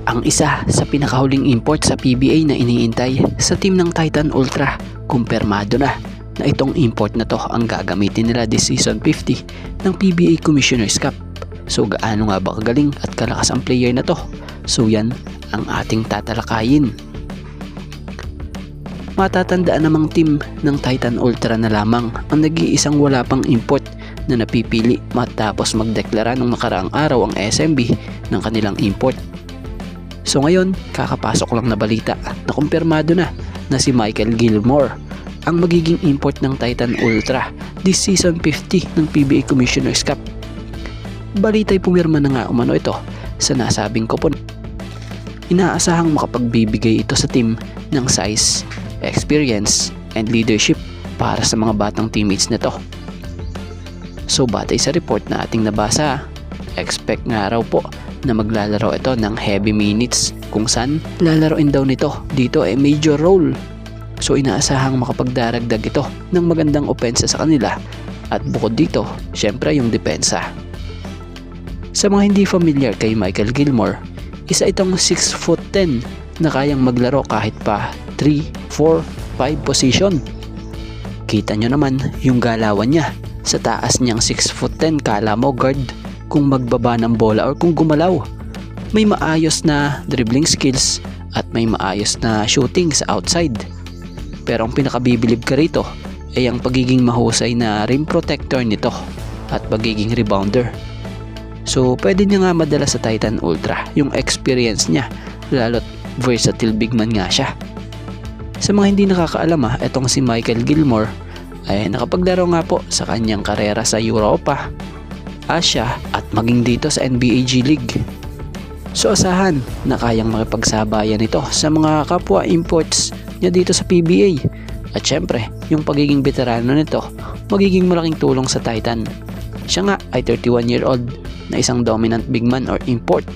ang isa sa pinakahuling import sa PBA na iniintay sa team ng Titan Ultra. Kumpirmado na itong import na to ang gagamitin nila this season 50 ng PBA Commissioner's Cup. So gaano nga ba kagaling at kalakas ang player na to? So yan ang ating tatalakayin. Matatandaan namang team ng Titan Ultra na lamang ang nag-iisang wala pang import na napipili matapos magdeklara nung nakaraang araw ang SMB ng kanilang import. So ngayon, kakapasok lang na balita na kumpirmado na si Michael Gilmore ang magiging import ng Titan Ultra this season 50 ng PBA Commissioner's Cup. Balita'y pumirma na nga umano ito sa nasabing kupon. Inaasahang makapagbibigay ito sa team ng size, experience, and leadership para sa mga batang teammates nito. So batay sa report na ating nabasa, expect nga raw po na maglalaro ito ng heavy minutes kung saan lalaroin daw nito dito ay major role. So inaasahang makapagdaragdag ito ng magandang opensa sa kanila at bukod dito, syempre yung depensa. Sa mga hindi familiar kay Michael Gilmore, isa itong 6'10" na kayang maglaro kahit pa 3, 4, 5 position. Kita nyo naman yung galawan niya. Sa taas niyang 6'10", kala mo guard kung magbaba ng bola or kung gumalaw. May maayos na dribbling skills at may maayos na shooting sa outside. Pero ang pinakabibilib ka rito ay ang pagiging mahusay na rim protector nito at pagiging rebounder. So pwede niya nga madala sa Titan Ultra yung experience niya, lalo't versatile big man nga siya. Sa mga hindi nakakaalam etong si Michael Gilmore ay nakapaglaro nga po sa kanyang karera sa Europa, Asia at maging dito sa NBA G League. So asahan na kayang makipagsabayan ito sa mga kapwa imports niya dito sa PBA. At syempre, yung pagiging veterano nito magiging malaking tulong sa Titan. Siya nga ay 31-year-old na isang dominant big man or import.